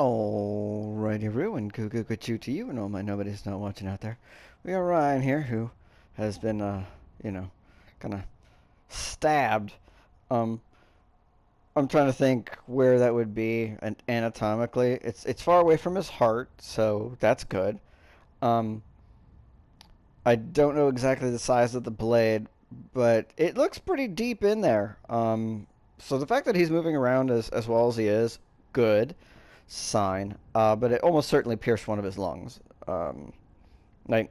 Alright, everyone, good to you and all my nobody's not watching out there. We got Ryan here who has been, kind of stabbed. Um, I'm trying to think where that would be anatomically. It's far away from his heart, so that's good. Um, I don't know exactly the size of the blade, but it looks pretty deep in there. So the fact that he's moving around as well as he is, good sign. But it almost certainly pierced one of his lungs. Like,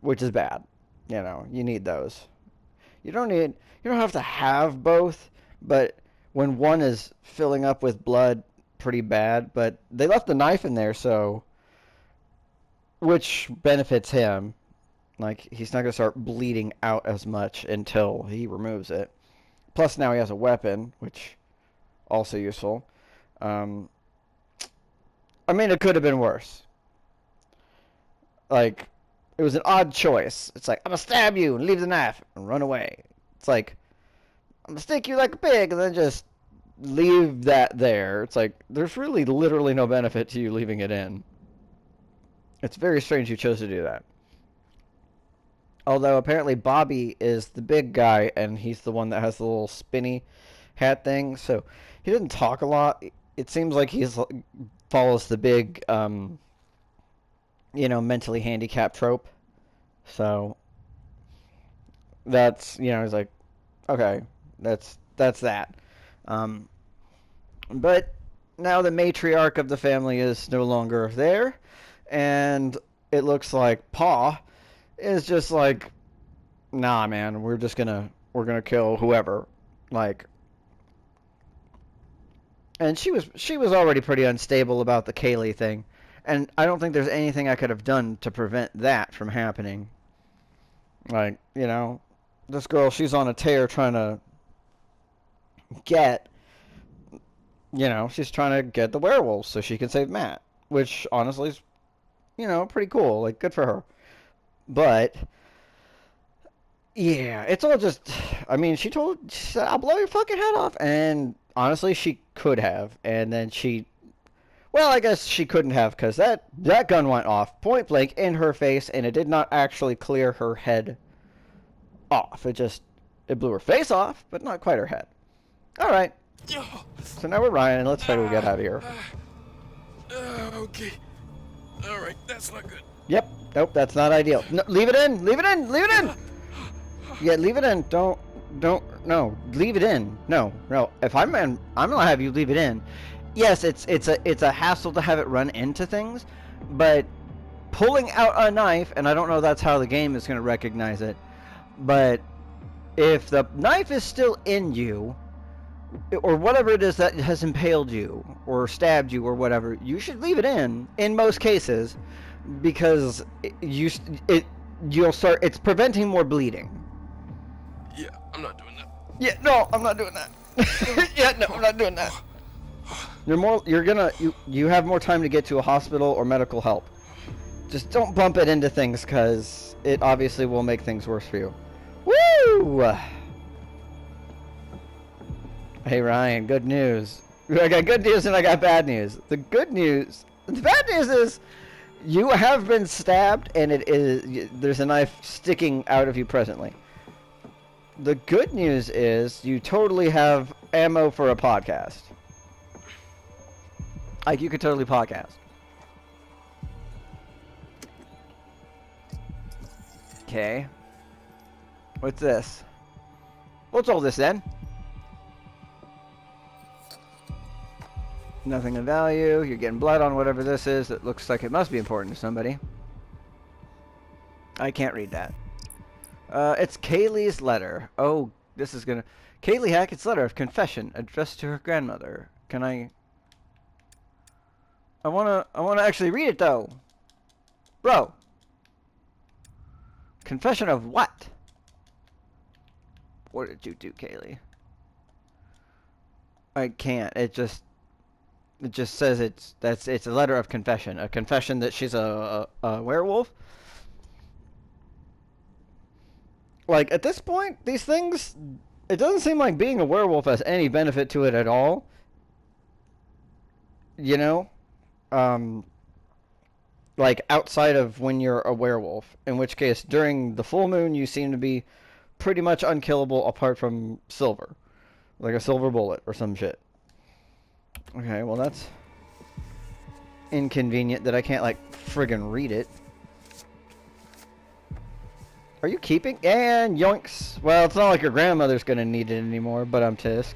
which is bad. You know, you need those. You don't have to have both, but when one is filling up with blood pretty bad, but they left the knife in there, so which benefits him. Like, he's not going to start bleeding out as much until he removes it. Plus, now he has a weapon, which also useful. Um, I mean, it could have been worse. Like, it was an odd choice. It's like, I'm going to stab you and leave the knife and run away. It's like, I'm going to stick you like a pig and then just leave that there. It's like, there's really literally no benefit to you leaving it in. It's very strange you chose to do that. Although apparently Bobby is the big guy and he's the one that has the little spinny hat thing. So he doesn't talk a lot. It seems like he's follows the big, mentally handicapped trope. So that's, he's like, okay, that's that. But now the matriarch of the family is no longer there, and it looks like Pa is just like, nah, man, we're gonna kill whoever, like. And she was already pretty unstable about the Kaylee thing, and I don't think there's anything I could have done to prevent that from happening. Like, this girl, she's on a tear trying to get, she's trying to get the werewolves so she can save Matt, which honestly is, pretty cool. Like, good for her. But yeah, it's all just, I mean, she said, I'll blow your fucking head off. And honestly, she could have. And then well, I guess she couldn't have because that gun went off point blank in her face and it did not actually clear her head off. It blew her face off, but not quite her head. All right. So now we're Ryan, and let's try to get out of here. Okay. All right, that's not good. Yep. Nope, that's not ideal. No, leave it in. Leave it in. Leave it in. Yeah, leave it in. No, leave it in. No. If I'm gonna have you leave it in. Yes, it's a hassle to have it run into things, but pulling out a knife, and I don't know that's how the game is gonna recognize it, but if the knife is still in you, or whatever it is that has impaled you, or stabbed you, or whatever, you should leave it in most cases, because you'll start, it's preventing more bleeding. Yeah, I'm not doing that. Yeah, no, I'm not doing that. Yeah, no, I'm not doing that. You have more time to get to a hospital or medical help. Just don't bump it into things, because it obviously will make things worse for you. Woo! Hey Ryan, good news. I got good news and I got bad news. The bad news is you have been stabbed and there's a knife sticking out of you presently. The good news is you totally have ammo for a podcast. Like, you could totally podcast. Okay. What's this? What's all this then? Nothing of value. You're getting blood on whatever this is. It looks like it must be important to somebody. I can't read that. It's Kaylee's letter. Oh, this is gonna... Kaylee Hackett's letter of confession addressed to her grandmother. Can I wanna actually read it, though. Bro. Confession of what? What did you do, Kaylee? I can't. It just says it's a letter of confession. A confession that she's a werewolf. Like, at this point, these things, it doesn't seem like being a werewolf has any benefit to it at all. You know? like outside of when you're a werewolf. In which case, during the full moon, you seem to be pretty much unkillable apart from silver, like a silver bullet or some shit. Okay, well that's inconvenient that I can't like friggin' read it. Are you keeping? And yoinks. Well, it's not like your grandmother's gonna need it anymore, but I'm tisk.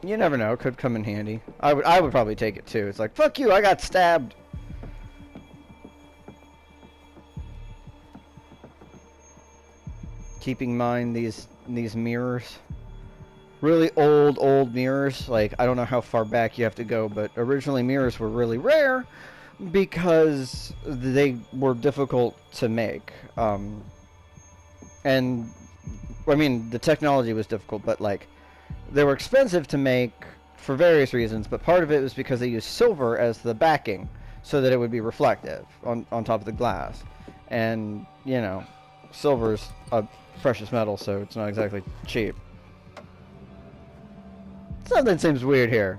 You never know. It could come in handy. I would probably take it too. It's like, fuck you, I got stabbed. Keeping in mind these mirrors. Really old mirrors. Like, I don't know how far back you have to go, but originally mirrors were really rare because they were difficult to make. And I mean, the technology was difficult, but like they were expensive to make for various reasons, but part of it was because they used silver as the backing so that it would be reflective on top of the glass. And, you know, silver's a precious metal, so it's not exactly cheap. Something seems weird here.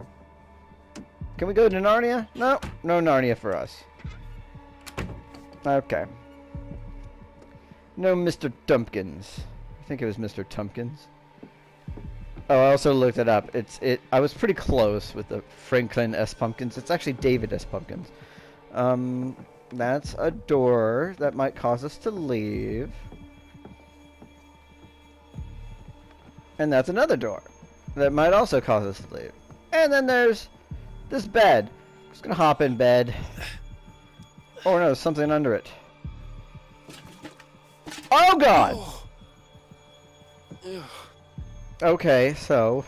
Can we go to Narnia? No, no Narnia for us. Okay. No Mr. Tumpkins. I think it was Mr. Tumpkins. Oh, I also looked it up. I was pretty close with the Franklin S. Pumpkins. It's actually David S. Pumpkins. That's a door that might cause us to leave. And that's another door that might also cause us to leave. And then there's this bed. I'm just gonna hop in bed. Oh no, there's something under it. Oh god! Oh. Okay, so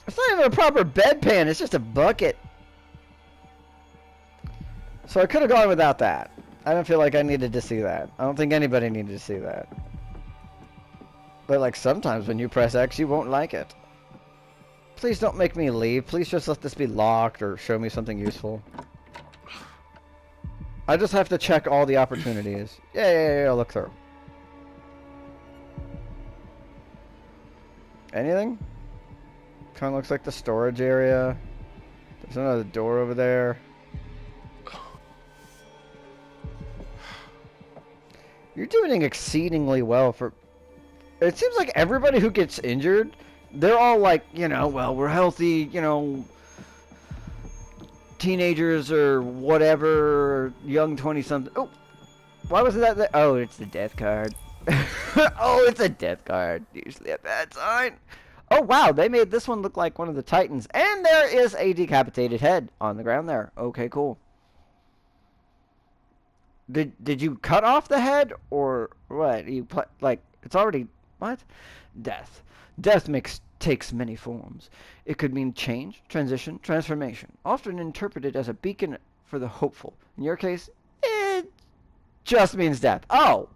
it's not even a proper bedpan, it's just a bucket. So I could have gone without that. I don't feel like I needed to see that. I don't think anybody needed to see that. But like sometimes when you press X, you won't like it. Please don't make me leave. Please just let this be locked or show me something useful. I just have to check all the opportunities. Yeah, look through. Anything? Kind of looks like the storage area. There's another door over there. You're doing exceedingly well for... It seems like everybody who gets injured, they're all like, you know, well, we're healthy, you know, teenagers or whatever, young 20-something. Oh, why was that? Oh, it's the death card. Oh, it's a death card. Usually a bad sign. Oh, wow, they made this one look like one of the Titans. And there is a decapitated head on the ground there. Okay, cool. Did you cut off the head or what? You like it's already what? Death. Death takes many forms. It could mean change, transition, transformation, often interpreted as a beacon for the hopeful. In your case, it just means death. Oh.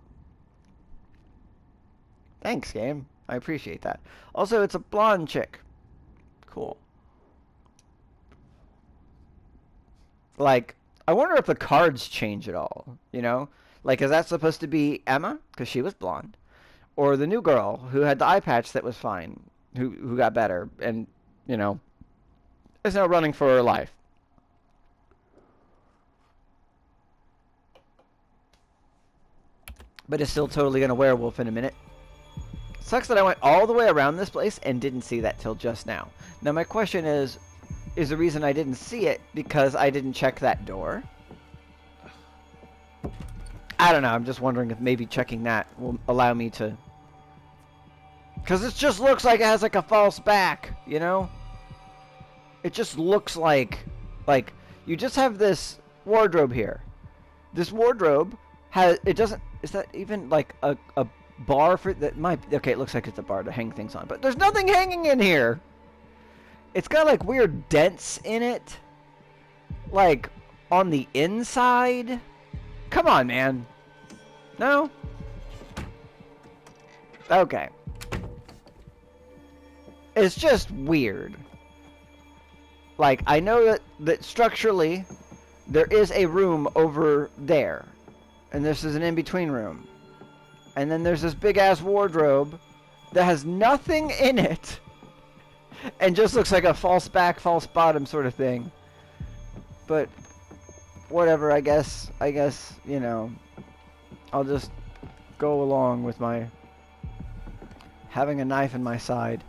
Thanks, game. I appreciate that. Also, it's a blonde chick. Cool. Like, I wonder if the cards change at all, you know? Like, is that supposed to be Emma? Because she was blonde. Or the new girl who had the eye patch that was fine, who got better, and, you know, is now running for her life. But is still totally gonna werewolf in a minute. Sucks that I went all the way around this place and didn't see that till just now. Now my question is the reason I didn't see it because I didn't check that door? I don't know, I'm just wondering if maybe checking that will allow me to... Because it just looks like it has like a false back, you know? It just looks like you just have this wardrobe here. This wardrobe has, it doesn't, is that even like a bar for, that might, okay, it looks like it's a bar to hang things on, but there's nothing hanging in here. It's got like weird dents in it. Like on the inside. Come on, man. No? Okay. It's just weird. Like, I know that structurally, there is a room over there. And this is an in-between room. And then there's this big-ass wardrobe that has nothing in it. and just looks like a false back, false bottom sort of thing. But whatever, I guess, you know, I'll just go along with my having a knife in my side.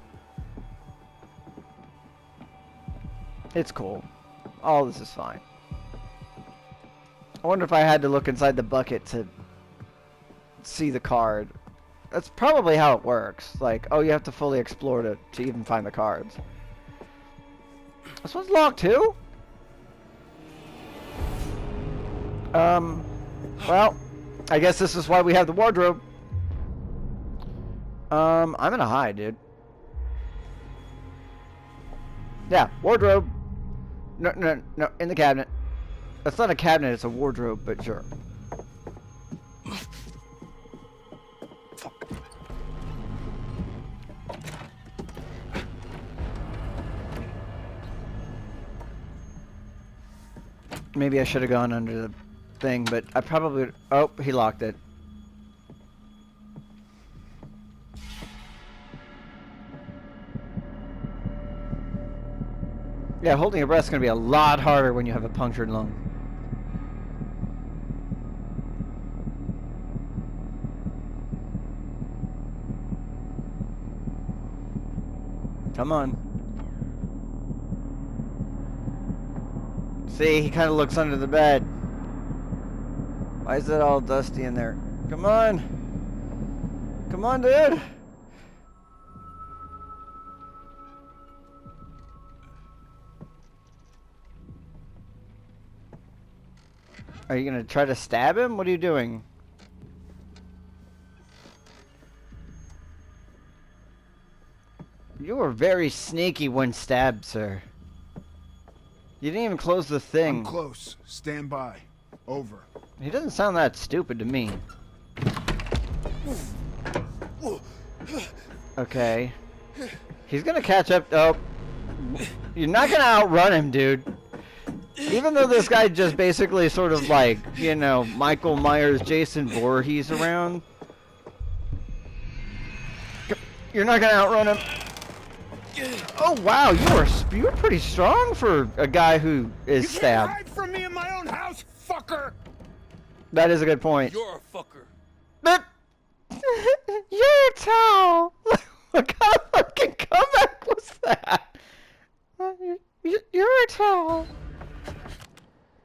It's cool. All this is fine. I wonder if I had to look inside the bucket to see the card. That's probably how it works. Like, oh, you have to fully explore to even find the cards. This one's locked too? Well, I guess this is why we have the wardrobe. I'm gonna hide, dude. Yeah, wardrobe. No, in the cabinet. That's not a cabinet, it's a wardrobe, but sure. Maybe I should have gone under the thing, but I probably... Oh, he locked it. Yeah, holding your breath is going to be a lot harder when you have a punctured lung. Come on. See, he kind of looks under the bed. Why is it all dusty in there? Come on. Come on, dude. Are you going to try to stab him? What are you doing? You were very sneaky when stabbed, sir. You didn't even close the thing. I'm close. Stand by. Over. He doesn't sound that stupid to me. Okay. He's gonna catch up. Oh. You're not gonna outrun him, dude. Even though this guy just basically sort of like, you know, Michael Myers, Jason Voorhees around. You're not gonna outrun him. Oh wow, you're pretty strong for a guy who is stabbed. You can't hide from me in my own house, fucker! That is a good point. You're a fucker. But you're a towel. What kind of fucking comeback was that? You're a towel.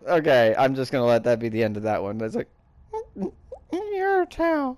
Okay, I'm just gonna let that be the end of that one. It's like, you're a towel.